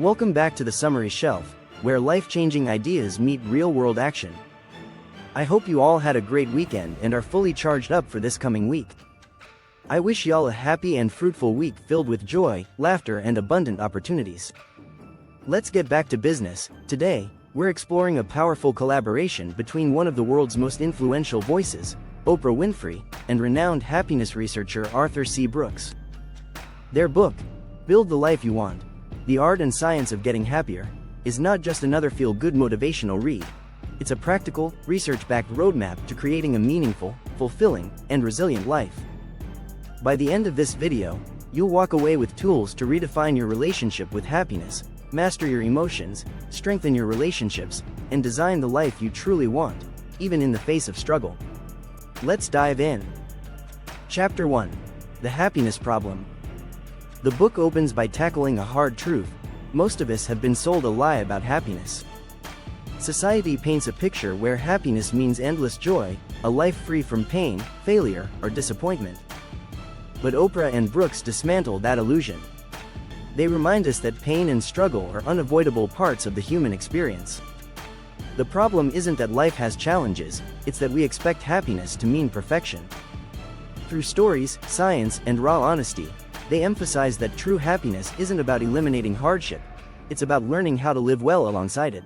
Welcome back to the Summary Shelf, where life-changing ideas meet real-world action. I hope you all had a great weekend and are fully charged up for this coming week. I wish y'all a happy and fruitful week filled with joy, laughter, and abundant opportunities. Let's get back to business. Today, we're exploring a powerful collaboration between one of the world's most influential voices, Oprah Winfrey, and renowned happiness researcher Arthur C. Brooks. Their book, Build the Life You Want: The Art and Science of Getting Happier, is not just another feel-good motivational read. It's a practical, research-backed roadmap to creating a meaningful, fulfilling, and resilient life. By the end of this video, you'll walk away with tools to redefine your relationship with happiness, master your emotions, strengthen your relationships, and design the life you truly want, even in the face of struggle. Let's dive in. Chapter 1. The Happiness Problem. The book opens by tackling a hard truth: most of us have been sold a lie about happiness. Society paints a picture where happiness means endless joy, a life free from pain, failure, or disappointment. But Oprah and Brooks dismantle that illusion. They remind us that pain and struggle are unavoidable parts of the human experience. The problem isn't that life has challenges, it's that we expect happiness to mean perfection. Through stories, science, and raw honesty, they emphasize that true happiness isn't about eliminating hardship, it's about learning how to live well alongside it.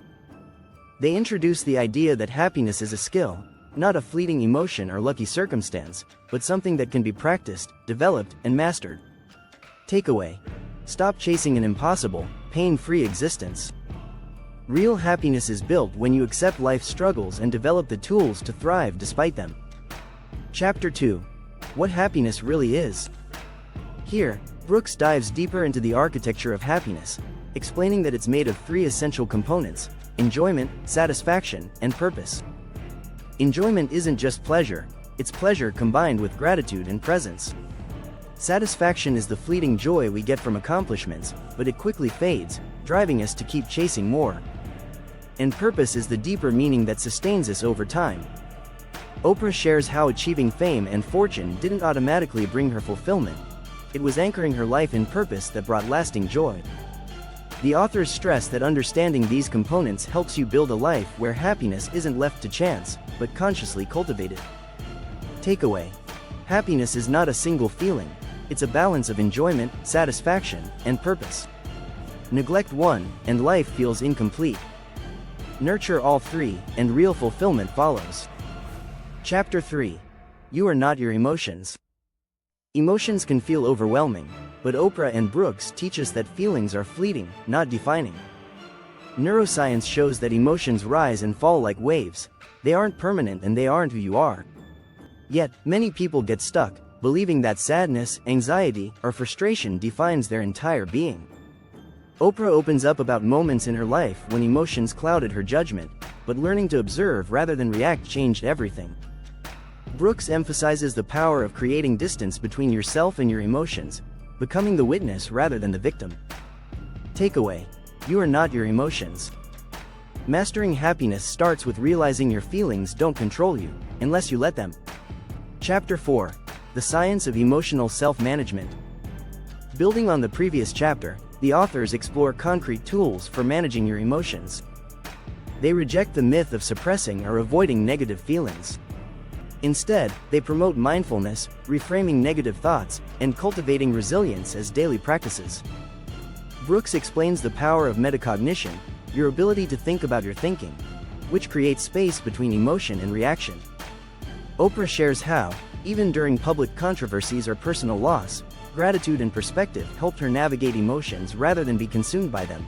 They introduce the idea that happiness is a skill, not a fleeting emotion or lucky circumstance, but something that can be practiced, developed, and mastered. Takeaway: stop chasing an impossible, pain-free existence. Real happiness is built when you accept life's struggles and develop the tools to thrive despite them. Chapter 2. What Happiness Really Is. Here, Brooks dives deeper into the architecture of happiness, explaining that it's made of three essential components: enjoyment, satisfaction, and purpose. Enjoyment isn't just pleasure, it's pleasure combined with gratitude and presence. Satisfaction is the fleeting joy we get from accomplishments, but it quickly fades, driving us to keep chasing more. And purpose is the deeper meaning that sustains us over time. Oprah shares how achieving fame and fortune didn't automatically bring her fulfillment. It was anchoring her life in purpose that brought lasting joy. The authors stress that understanding these components helps you build a life where happiness isn't left to chance, but consciously cultivated. Takeaway: happiness is not a single feeling, it's a balance of enjoyment, satisfaction, and purpose. Neglect one, and life feels incomplete. Nurture all three, and real fulfillment follows. Chapter 3. You Are Not Your Emotions. Emotions can feel overwhelming, but Oprah and Brooks teach us that feelings are fleeting, not defining. Neuroscience shows that emotions rise and fall like waves. They aren't permanent and they aren't who you are. Yet, many people get stuck, believing that sadness, anxiety, or frustration defines their entire being. Oprah opens up about moments in her life when emotions clouded her judgment, but learning to observe rather than react changed everything. Brooks emphasizes the power of creating distance between yourself and your emotions, becoming the witness rather than the victim. Takeaway: you are not your emotions. Mastering happiness starts with realizing your feelings don't control you, unless you let them. Chapter 4. The Science of Emotional Self-Management. Building on the previous chapter, the authors explore concrete tools for managing your emotions. They reject the myth of suppressing or avoiding negative feelings. Instead, they promote mindfulness, reframing negative thoughts, and cultivating resilience as daily practices. Brooks explains the power of metacognition, your ability to think about your thinking, which creates space between emotion and reaction. Oprah shares how, even during public controversies or personal loss, gratitude and perspective helped her navigate emotions rather than be consumed by them.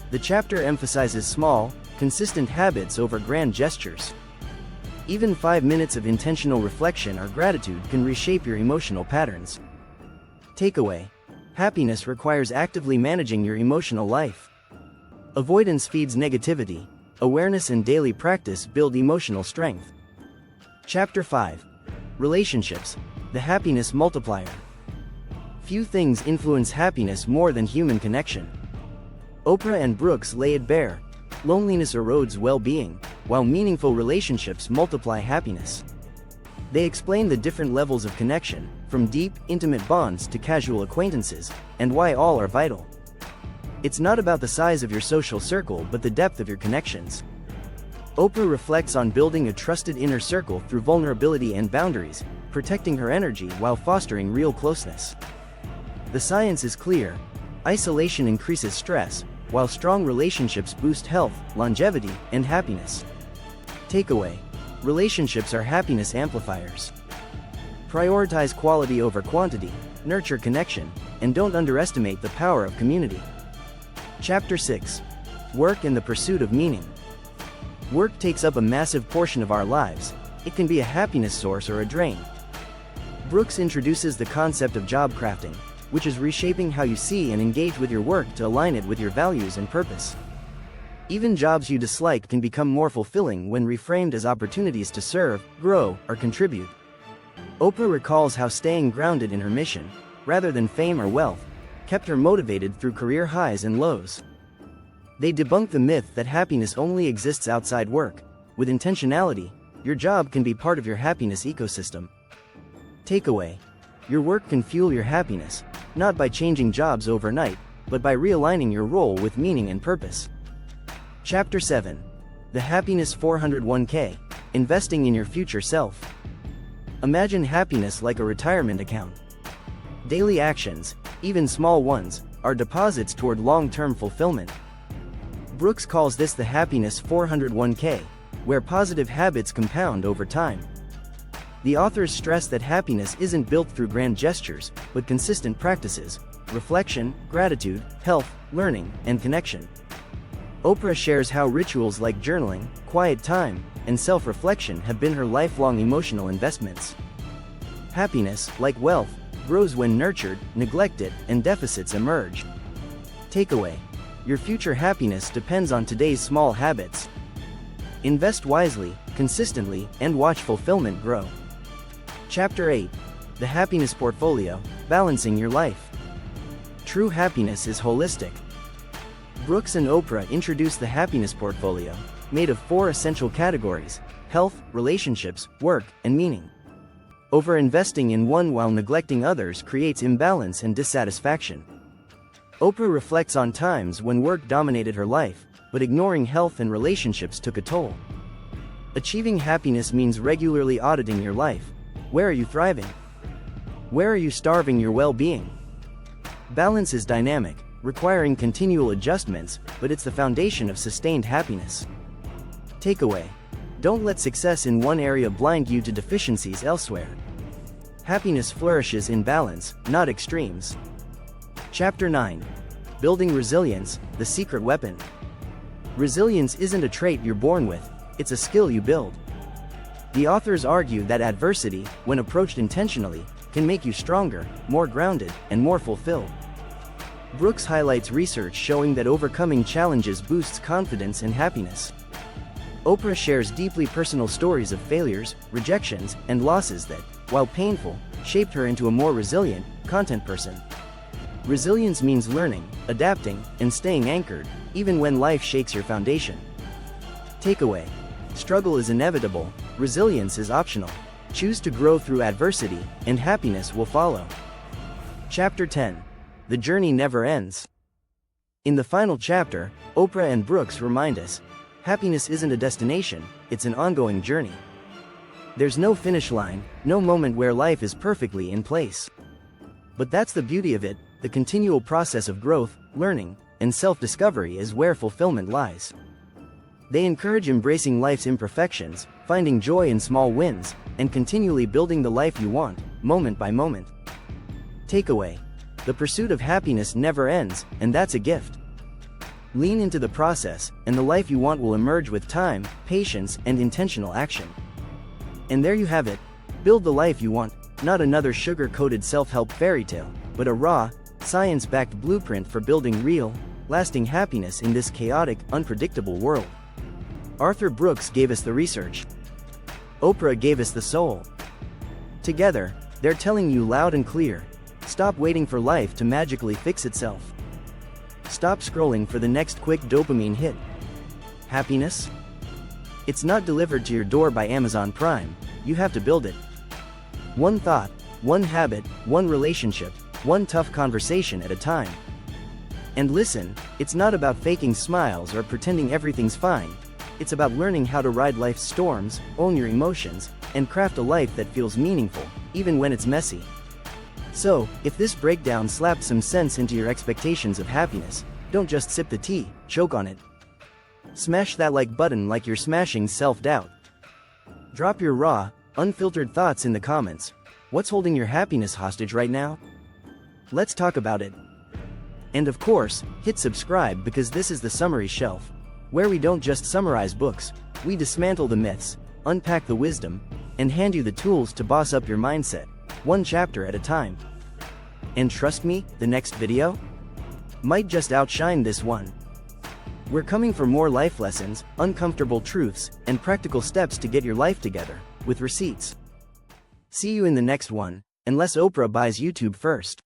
The chapter emphasizes small, consistent habits over grand gestures. Even 5 minutes of intentional reflection or gratitude can reshape your emotional patterns. Takeaway: happiness requires actively managing your emotional life. Avoidance feeds negativity. Awareness and daily practice build emotional strength. Chapter 5. Relationships: the Happiness Multiplier. Few things influence happiness more than human connection. Oprah and Brooks lay it bare. Loneliness erodes well-being, while meaningful relationships multiply happiness. They explain the different levels of connection, from deep, intimate bonds to casual acquaintances, and why all are vital. It's not about the size of your social circle but the depth of your connections. Oprah reflects on building a trusted inner circle through vulnerability and boundaries, protecting her energy while fostering real closeness. The science is clear. Isolation increases stress, while strong relationships boost health, longevity, and happiness. Takeaway: relationships are happiness amplifiers. Prioritize quality over quantity, nurture connection, and don't underestimate the power of community. Chapter 6. Work and the Pursuit of Meaning. Work takes up a massive portion of our lives. It can be a happiness source or a drain. Brooks introduces the concept of job crafting, which is reshaping how you see and engage with your work to align it with your values and purpose. Even jobs you dislike can become more fulfilling when reframed as opportunities to serve, grow, or contribute. Oprah recalls how staying grounded in her mission, rather than fame or wealth, kept her motivated through career highs and lows. They debunk the myth that happiness only exists outside work. With intentionality, your job can be part of your happiness ecosystem. Takeaway: your work can fuel your happiness, not by changing jobs overnight, but by realigning your role with meaning and purpose. Chapter 7. The Happiness 401k, Investing in Your Future Self. Imagine happiness like a retirement account. Daily actions, even small ones, are deposits toward long-term fulfillment. Brooks calls this the Happiness 401k, where positive habits compound over time. The authors stress that happiness isn't built through grand gestures, but consistent practices: reflection, gratitude, health, learning, and connection. Oprah shares how rituals like journaling, quiet time, and self-reflection have been her lifelong emotional investments. Happiness, like wealth, grows when nurtured, neglected, and deficits emerge. Takeaway: your future happiness depends on today's small habits. Invest wisely, consistently, and watch fulfillment grow. Chapter 8. The Happiness Portfolio, Balancing Your Life. True happiness is holistic. Brooks and Oprah introduce the Happiness Portfolio, made of 4 essential categories: health, relationships, work, and meaning. Over-investing in one while neglecting others creates imbalance and dissatisfaction. Oprah reflects on times when work dominated her life, but ignoring health and relationships took a toll. Achieving happiness means regularly auditing your life. Where are you thriving? Where are you starving your well-being? Balance is dynamic, requiring continual adjustments, but it's the foundation of sustained happiness. Takeaway: don't let success in one area blind you to deficiencies elsewhere. Happiness flourishes in balance, not extremes. Chapter 9. Building Resilience, the Secret Weapon. Resilience isn't a trait you're born with, it's a skill you build. The authors argue that adversity, when approached intentionally, can make you stronger, more grounded, and more fulfilled. Brooks highlights research showing that overcoming challenges boosts confidence and happiness. Oprah shares deeply personal stories of failures, rejections, and losses that, while painful, shaped her into a more resilient, content person. Resilience means learning, adapting, and staying anchored, even when life shakes your foundation. Takeaway: struggle is inevitable, resilience is optional. Choose to grow through adversity, and happiness will follow. Chapter 10. The Journey Never Ends. In the final chapter, Oprah and Brooks remind us, happiness isn't a destination, it's an ongoing journey. There's no finish line, no moment where life is perfectly in place. But that's the beauty of it. The continual process of growth, learning, and self-discovery is where fulfillment lies. They encourage embracing life's imperfections, finding joy in small wins, and continually building the life you want, moment by moment. Takeaway: the pursuit of happiness never ends, and that's a gift. Lean into the process, and the life you want will emerge with time, patience, and intentional action. And there you have it. Build the life you want, not another sugar-coated self-help fairy tale, but a raw, science-backed blueprint for building real, lasting happiness in this chaotic, unpredictable world. Arthur Brooks gave us the research. Oprah gave us the soul. Together, they're telling you loud and clear: stop waiting for life to magically fix itself. Stop scrolling for the next quick dopamine hit. Happiness? It's not delivered to your door by Amazon Prime, you have to build it. One thought, one habit, one relationship, one tough conversation at a time. And listen, it's not about faking smiles or pretending everything's fine. It's about learning how to ride life's storms, own your emotions, and craft a life that feels meaningful, even when it's messy. So, if this breakdown slapped some sense into your expectations of happiness, don't just sip the tea, choke on it. Smash that like button like you're smashing self-doubt. Drop your raw, unfiltered thoughts in the comments. What's holding your happiness hostage right now? Let's talk about it. And of course, hit subscribe because this is the Summary Shelf, where we don't just summarize books, we dismantle the myths, unpack the wisdom, and hand you the tools to boss up your mindset, one chapter at a time. And trust me, the next video might just outshine this one. We're coming for more life lessons, uncomfortable truths, and practical steps to get your life together, with receipts. See you in the next one, unless Oprah buys YouTube first.